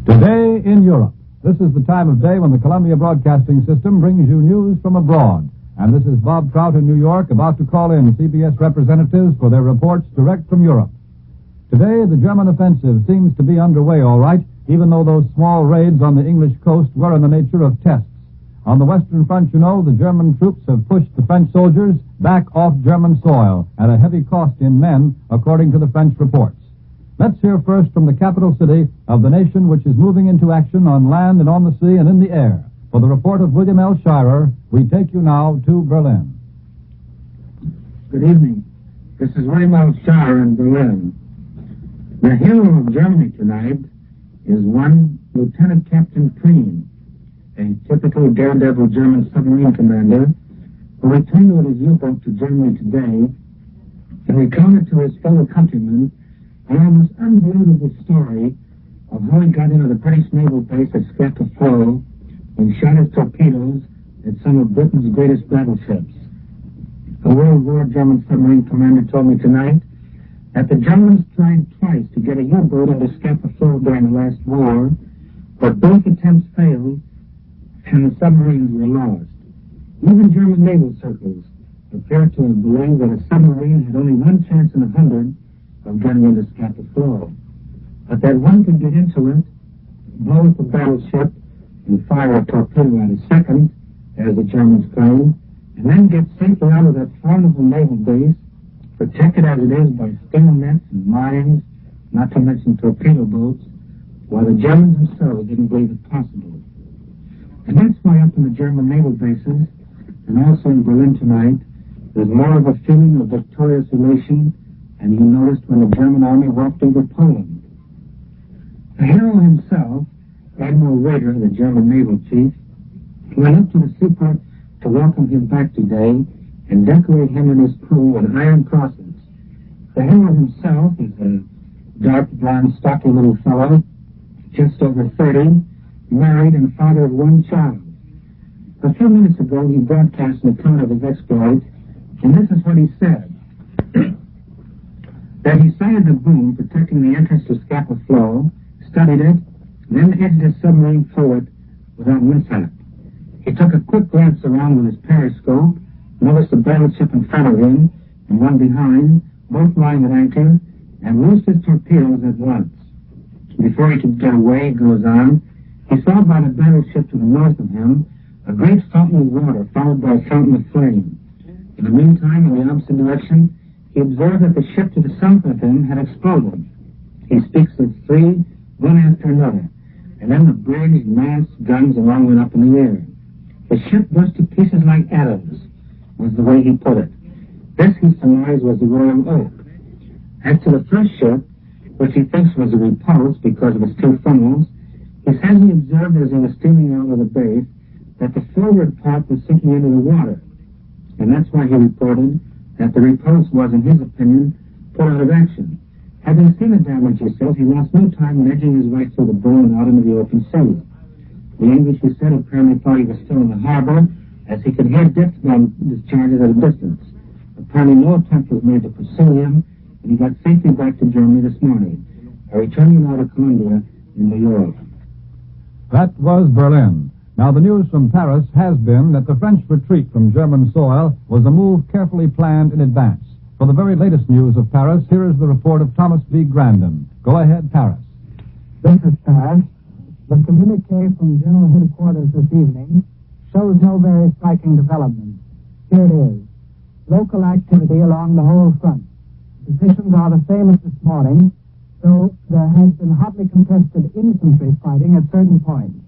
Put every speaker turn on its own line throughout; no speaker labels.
Today in Europe. This is the time of day when the Columbia Broadcasting System brings you news from abroad. And this is Bob Trout in New York, about to call in CBS representatives for their reports direct from Europe. Today, the German offensive seems to be underway all right, even though those small raids on the English coast were in the nature of tests. On the Western Front, you know, the German troops have pushed the French soldiers back off German soil at a heavy cost in men, according to the French reports. Let's hear first from the capital city of the nation, which is moving into action on land and on the sea and in the air. For the report of William L. Shirer, we take you now to Berlin.
Good evening. This is William L. Shirer in Berlin. The hero of Germany tonight is one Lieutenant Captain Preen, a typical daredevil German submarine commander who returned with his U-boat to Germany today and recounted to his fellow countrymen an almost unbelievable story of how he got into the British naval base at Scapa Flow and shot his torpedoes at some of Britain's greatest battleships. A World War German submarine commander told me tonight that the Germans tried twice to get a U-boat into Scapa Flow during the last war, but both attempts failed and the submarines were lost. Even German naval circles appear to have believed that a submarine had only one chance in 100 of getting into Scapa Flow, but that one could get into it, blow up the battleship, and fire a torpedo at a second, as the Germans claim, and then get safely out of that formidable naval base, protected as it is by steel nets and mines, not to mention torpedo boats, while the Germans themselves didn't believe it possible. And that's why up in the German naval bases, and also in Berlin tonight, there's more of a feeling of victorious elation than you noticed when the German army walked over Poland. The hero himself, Admiral Raeder, the German naval chief, went up to the seaport to welcome him back today and decorate him and his crew with iron crosses. The hero himself is a dark, blonde, stocky little fellow, just over 30, married and father of one child. A few minutes ago, he broadcast an account of his exploit, and this is what he said. That he sighted the boom protecting the entrance to Scapa Flow, studied it, then edged his submarine forward without mishap. He took a quick glance around with his periscope, noticed a battleship in front of him and one behind, both lying at anchor, and loosed his torpedoes at once. Before he could get away, he goes on, he saw by the battleship to the north of him a great fountain of water followed by a fountain of flame. In the meantime, in the opposite direction, he observed that the ship to the south of him had exploded. He speaks of three, one after another, and then the bridge, masts, guns, and all went up in the air. The ship burst to pieces like atoms, was the way he put it. This, he surmised, was the Royal Oak. As to the first ship, which he thinks was a Repulse because of its two funnels, he says he observed as he was steaming out of the base that the forward part was sinking into the water, and that's why he reported that the Repulse was, in his opinion, put out of action. Having seen the damage, he says, he lost no time in edging his way through the boom and out into the open sea. The English, he said, apparently thought he was still in the harbor, as he could hear depth gun discharges at a distance. Apparently no attempt was made to pursue him, and he got safely back to Germany this morning, returning now to Columbia in New York.
That was Berlin. Now, the news from Paris has been that the French retreat from German soil was a move carefully planned in advance. For the very latest news of Paris, here is the report of Thomas B. Grandin. Go ahead, Paris.
This is Paris. The communique from General Headquarters this evening shows no very striking development. Here it is. Local activity along the whole front. Positions are the same as this morning, though there has been hotly contested infantry fighting at certain points.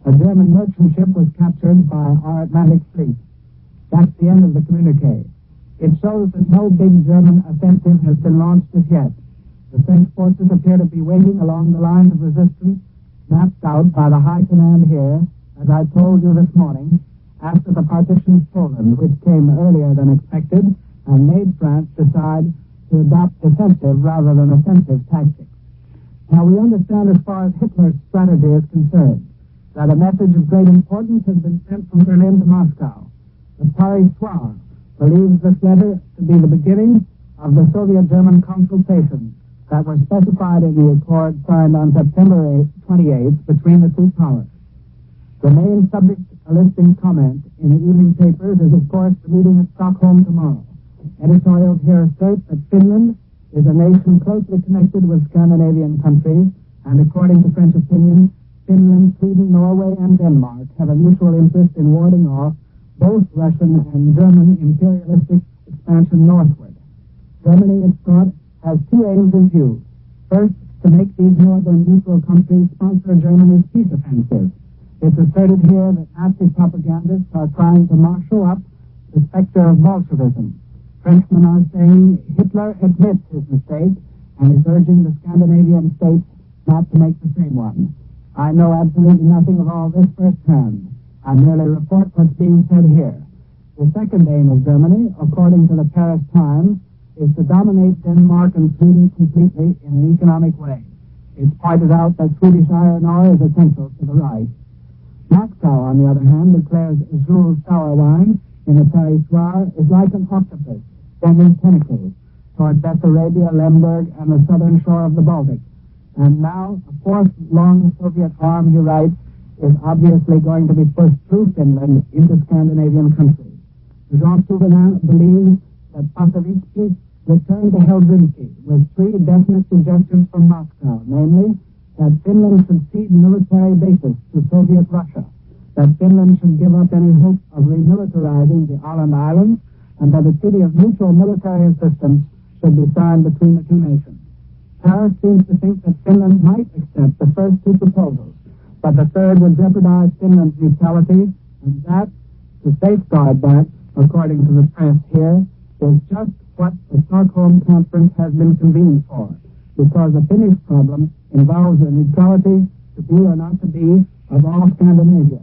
A German merchant ship was captured by our Atlantic fleet. That's the end of the communique. It shows that no big German offensive has been launched as yet. The French forces appear to be waiting along the lines of resistance mapped out by the high command here, as I told you this morning, after the partition of Poland, which came earlier than expected and made France decide to adopt defensive rather than offensive tactics. Now, we understand as far as Hitler's strategy is concerned that a message of great importance has been sent from Berlin to Moscow. The Paris Soir believes this letter to be the beginning of the Soviet-German consultations that were specified in the accord signed on September 28th between the two powers. The main subject listing comment in the evening papers is, of course, the meeting at Stockholm tomorrow. Editorials here state that Finland is a nation closely connected with Scandinavian countries, and according to French opinion, Finland, Sweden, Norway, and Denmark have a mutual interest in warding off both Russian and German imperialistic expansion northward. Germany, it's thought, has two aims in view. First, to make these northern neutral countries sponsor Germany's peace offensive. It's asserted here that Nazi propagandists are trying to marshal up the specter of Bolshevism. Frenchmen are saying Hitler admits his mistake and is urging the Scandinavian states not to make the same one. I know absolutely nothing of all this firsthand. I merely report what's being said here. The second aim of Germany, according to the Paris Times, is to dominate Denmark and Sweden completely in an economic way. It's pointed out that Swedish iron ore is essential to the Reich. Moscow, on the other hand, declares Zul sour wine in the Paris Soir is like an octopus sending tentacles toward Bessarabia, Lemberg, and the southern shore of the Baltic. And now, a fourth long Soviet arm, he writes, is obviously going to be pushed through Finland into Scandinavian countries. Jean Souvenin believes that Pasovitsky returned to Helsinki with three definite suggestions from Moscow, namely, that Finland should cede military bases to Soviet Russia, that Finland should give up any hope of remilitarizing the Åland Islands, and that a treaty of mutual military assistance should be signed between the two nations. Paris seems to think that Finland might accept the first two proposals, but the third would jeopardize Finland's neutrality, and that, to safeguard that, according to the press here, is just what the Stockholm Conference has been convened for, because the Finnish problem involves the neutrality to be or not to be of all Scandinavia.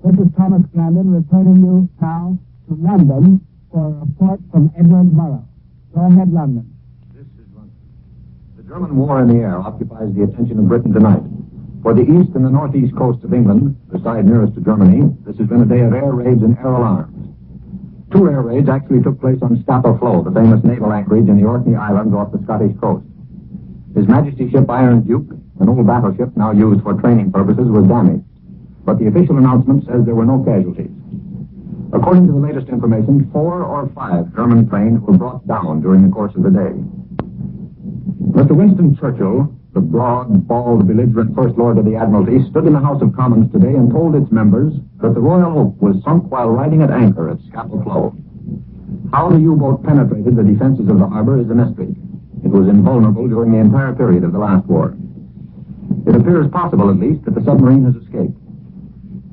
This is Thomas Glandon returning you now to London for a report from Edward Murrow. Go ahead, London.
This is London. The German war in the air occupies the attention of Britain tonight. For the east and the northeast coast of England, the side nearest to Germany, this has been a day of air raids and air alarms. Two air raids actually took place on Scapa Flow, the famous naval anchorage in the Orkney Islands off the Scottish coast. His Majesty's ship Iron Duke, an old battleship now used for training purposes, was damaged. But the official announcement says there were no casualties. According to the latest information, 4 or 5 German planes were brought down during the course of the day. Mr. Winston Churchill, the broad, bald, belligerent First Lord of the Admiralty, stood in the House of Commons today and told its members that the Royal Hope was sunk while riding at anchor at Scapa Flow. How the U-boat penetrated the defenses of the harbor is a mystery. It was invulnerable during the entire period of the last war. It appears possible, at least, that the submarine has escaped.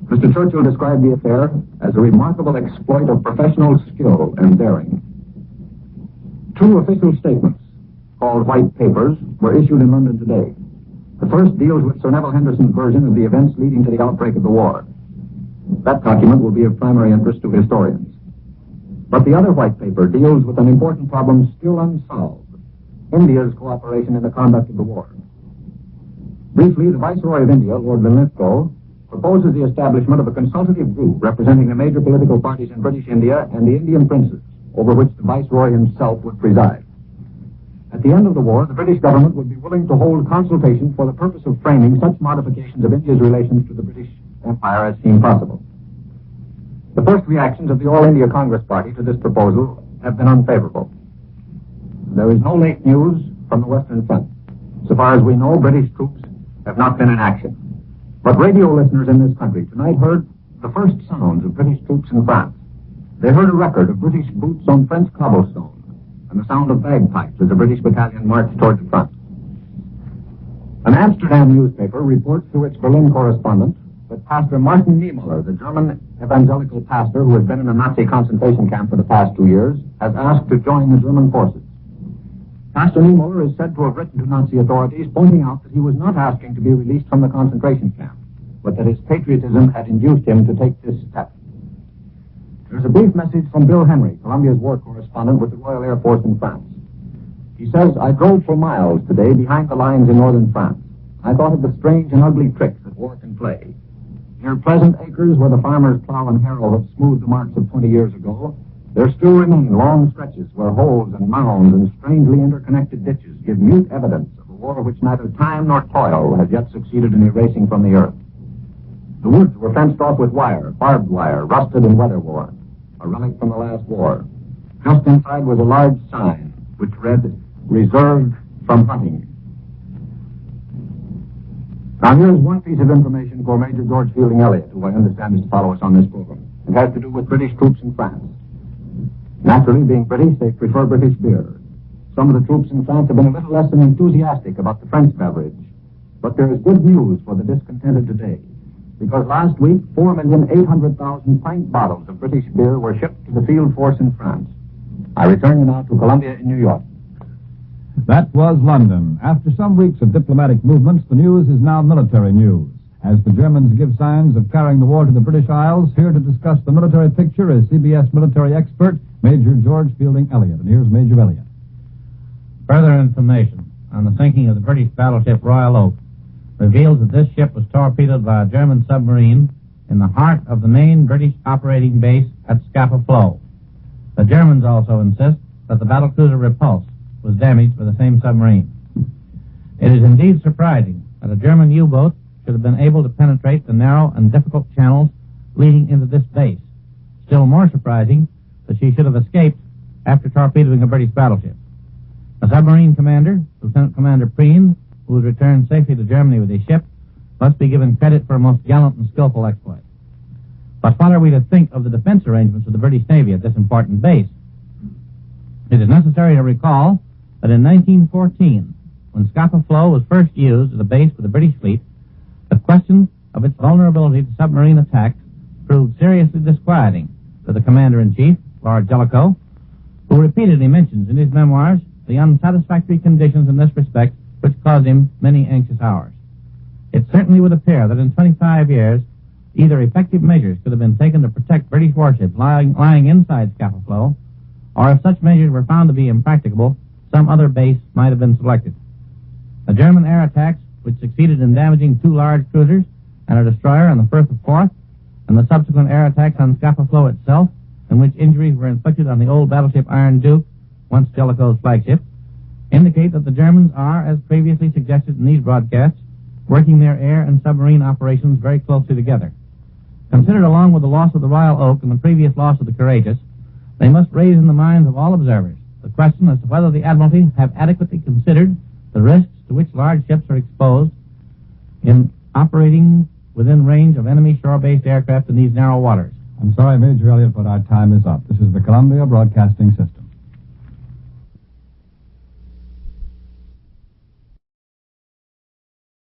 Mr. Churchill described the affair as a remarkable exploit of professional skill and daring. 2 official statements, called White Papers, were issued in London today. The first deals with Sir Neville Henderson's version of the events leading to the outbreak of the war. That document will be of primary interest to historians. But the other White Paper deals with an important problem still unsolved: India's cooperation in the conduct of the war. Briefly, the Viceroy of India, Lord Linlithgow, proposes the establishment of a consultative group representing the major political parties in British India and the Indian princes, over which the Viceroy himself would preside. At the end of the war, the British government would be willing to hold consultation for the purpose of framing such modifications of India's relations to the British Empire as seem possible. The first reactions of the All India Congress Party to this proposal have been unfavorable. There is no late news from the Western Front. So far as we know, British troops have not been in action. But radio listeners in this country tonight heard the first sounds of British troops in France. They heard a record of British boots on French cobblestone and the sound of bagpipes as a British battalion marched toward the front. An Amsterdam newspaper reports through its Berlin correspondent that Pastor Martin Niemöller, the German evangelical pastor who has been in a Nazi concentration camp for the past 2 years, has asked to join the German forces. Pastor Niemöller is said to have written to Nazi authorities pointing out that he was not asking to be released from the concentration camp, but that his patriotism had induced him to take this step. There's a brief message from Bill Henry, Columbia's war correspondent with the Royal Air Force in France. He says, "I drove for miles today behind the lines in northern France. I thought of the strange and ugly tricks that war can play. Near pleasant acres where the farmer's plow and harrow have smoothed the marks of 20 years ago, there still remain long stretches where holes and mounds and strangely interconnected ditches give mute evidence of a war which neither time nor toil has yet succeeded in erasing from the earth. The woods were fenced off with wire, barbed wire, rusted and weather-worn, a relic from the last war. Just inside was a large sign which read, "Reserved from hunting." Now here's one piece of information for Major George Fielding Elliott, who I understand is to follow us on this program. It has to do with British troops in France. Naturally, being British, they prefer British beer. Some of the troops in France have been a little less than enthusiastic about the French beverage. But there is good news for the discontented today, because last week, 4,800,000 pint bottles of British beer were shipped to the field force in France. I return you now to Columbia in New York.
That was London. After some weeks of diplomatic movements, the news is now military news. As the Germans give signs of carrying the war to the British Isles, here to discuss the military picture is CBS military expert, Major George Fielding Elliott. And here's Major Elliott.
Further information on the sinking of the British battleship Royal Oak reveals that this ship was torpedoed by a German submarine in the heart of the main British operating base at Scapa Flow. The Germans also insist that the battlecruiser Repulse was damaged by the same submarine. It is indeed surprising that a German U-boat should have been able to penetrate the narrow and difficult channels leading into this base. Still more surprising that she should have escaped after torpedoing a British battleship. The submarine commander, Lieutenant Commander Preen, who was returned safely to Germany with his ship, must be given credit for a most gallant and skillful exploit. But what are we to think of the defense arrangements of the British Navy at this important base? It is necessary to recall that in 1914, when Scapa Flow was first used as a base for the British fleet, the question of its vulnerability to submarine attacks proved seriously disquieting to the Commander-in-Chief, Lord Jellicoe, who repeatedly mentions in his memoirs the unsatisfactory conditions in this respect which caused him many anxious hours. It certainly would appear that in 25 years, either effective measures could have been taken to protect British warships lying inside Scapa Flow, or if such measures were found to be impracticable, some other base might have been selected. The German air attacks, which succeeded in damaging 2 large cruisers and a destroyer on the Firth of Forth, and the subsequent air attacks on Scapa Flow itself, in which injuries were inflicted on the old battleship Iron Duke, once Jellicoe's flagship, indicate that the Germans are, as previously suggested in these broadcasts, working their air and submarine operations very closely together. Considered along with the loss of the Royal Oak and the previous loss of the Courageous, they must raise in the minds of all observers the question as to whether the Admiralty have adequately considered the risks to which large ships are exposed in operating within range of enemy shore-based aircraft in these narrow waters.
I'm sorry, Major Elliott, but our time is up. This is the Columbia Broadcasting System.